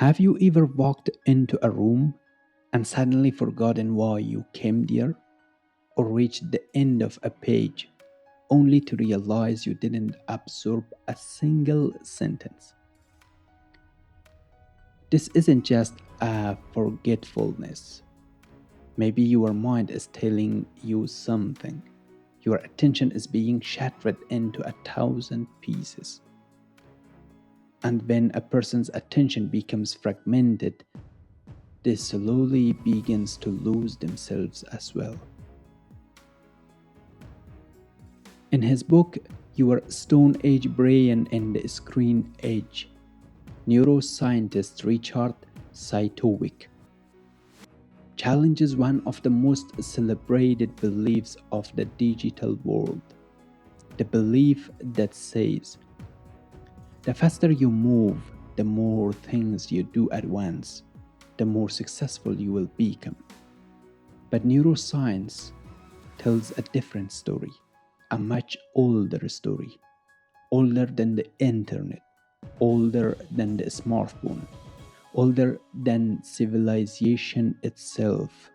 Have you ever walked into a room and suddenly forgotten why you came there, or reached the end of a page only to realize you didn't absorb a single sentence? This isn't just a forgetfulness. Maybe your mind is telling you something. Your attention is being shattered into 1,000 pieces. And when a person's attention becomes fragmented, they slowly begins to lose themselves as well. In his book, Your Stone Age Brain and the Screen Age, neuroscientist Richard Cytowic challenges one of the most celebrated beliefs of the digital world, the belief that says, the faster you move, the more things you do at once, the more successful you will become. But neuroscience tells a different story, a much older story, older than the internet, older than the smartphone, older than civilization itself.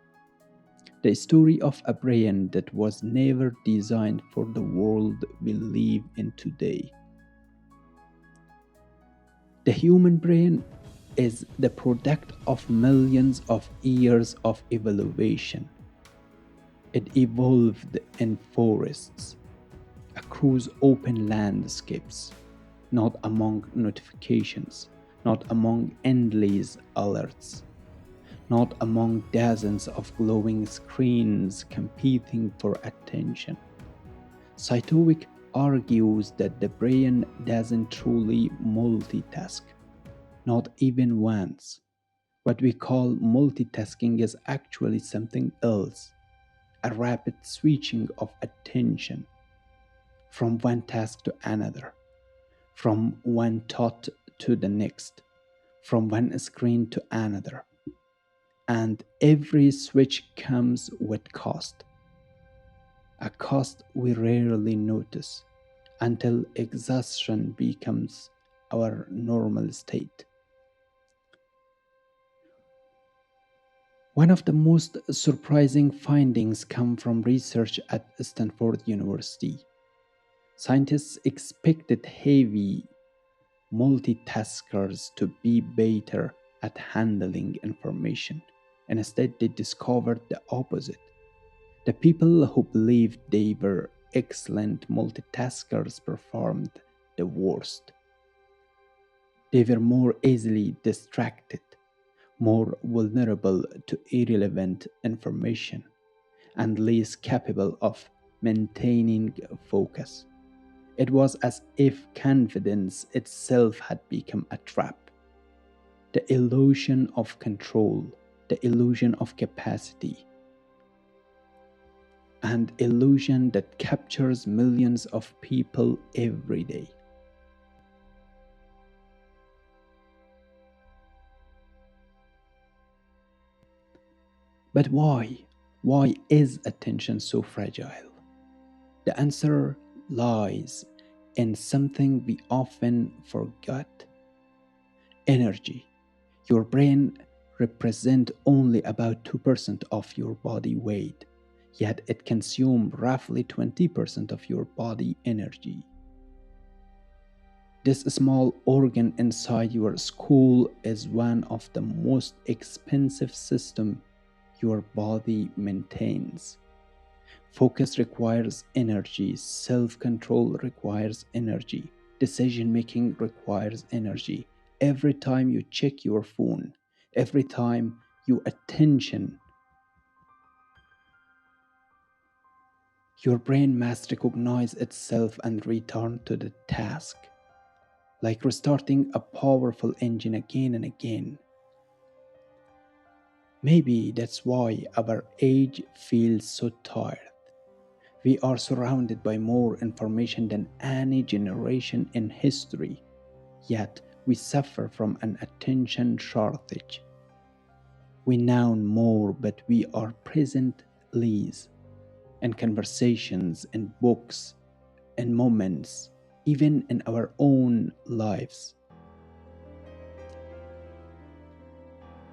The story of a brain that was never designed for the world we live in today. The human brain is the product of millions of years of evolution. It evolved in forests, across open landscapes, not among notifications, not among endless alerts, not among dozens of glowing screens competing for attention. Cytowic argues that the brain doesn't truly multitask, not even once. What we call multitasking is actually something else, a rapid switching of attention from one task to another, from one thought to the next, from one screen to another. And every switch comes with cost, a cost we rarely notice until exhaustion becomes our normal state. One of the most surprising findings come from research at Stanford University. Scientists expected heavy multitaskers to be better at handling information. Instead, they discovered the opposite. The people who believed they were excellent multitaskers performed the worst. They were more easily distracted, more vulnerable to irrelevant information, and less capable of maintaining focus. It was as if confidence itself had become a trap. The illusion of control, the illusion of capacity, and illusion that captures millions of people every day. But why? Why is attention so fragile? The answer lies in something we often forget: energy. Your brain represents only about 2% of your body weight, yet it consumes roughly 20% of your body energy. This small organ inside your skull is one of the most expensive systems your body maintains. Focus requires energy, self-control requires energy, decision-making requires energy. Every time you check your phone, every time your attention, your brain must recognize itself and return to the task, like restarting a powerful engine again and again. Maybe that's why our age feels so tired. We are surrounded by more information than any generation in history, yet we suffer from an attention shortage. We know more, but we are present less in conversations, in books, in moments, even in our own lives.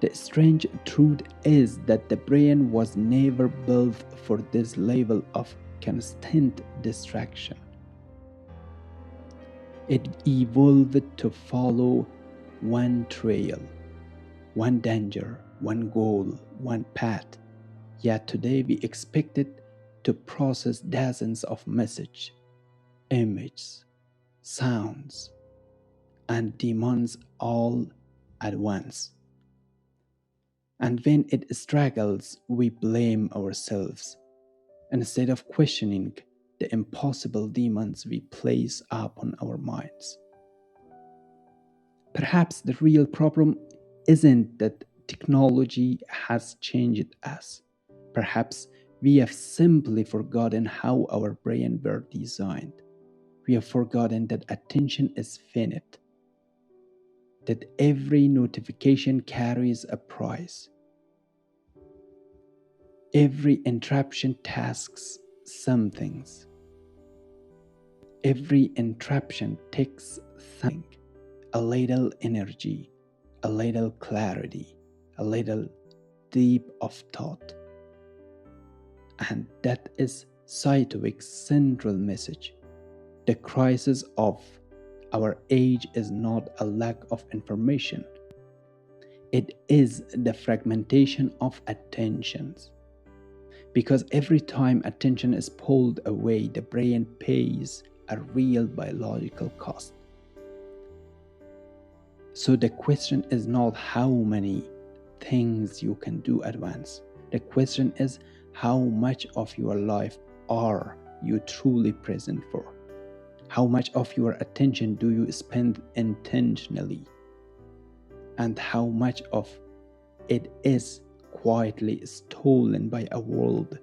The strange truth is that the brain was never built for this level of constant distraction. It evolved to follow one trail, one danger, one goal, one path. Yet today we expect it to process dozens of messages, images, sounds, and demands all at once. And when it struggles, we blame ourselves instead of questioning the impossible demands we place upon our minds. Perhaps the real problem isn't that technology has changed us. Perhaps we have simply forgotten how our brains were designed. We have forgotten that attention is finite, that every notification carries a price. Every interruption tasks some things. Every interruption takes something, a little energy, a little clarity, a little deep of thought. And that is Cytowic's central message. The crisis of our age is not a lack of information. It is the fragmentation of attentions. Because every time attention is pulled away, the brain pays a real biological cost. So the question is not how many things you can do at once. The question is how much of your life are you truly present for? How much of your attention do you spend intentionally? And how much of it is quietly stolen by a world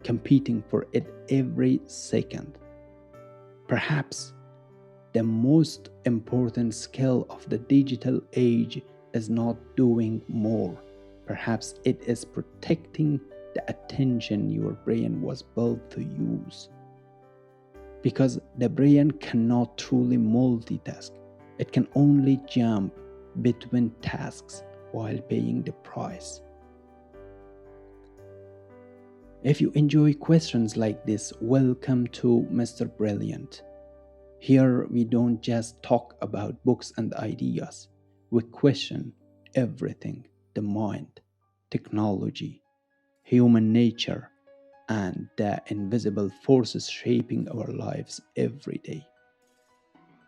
competing for it every second? Perhaps the most important skill of the digital age is not doing more. Perhaps it is protecting the attention your brain was built to use. Because the brain cannot truly multitask. It can only jump between tasks while paying the price. If you enjoy questions like this, welcome to Mr. Brilliant. Here we don't just talk about books and ideas. We question everything: the mind, technology, human nature, and the invisible forces shaping our lives every day.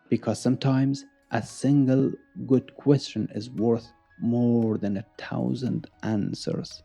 Because sometimes a single good question is worth more than 1,000 answers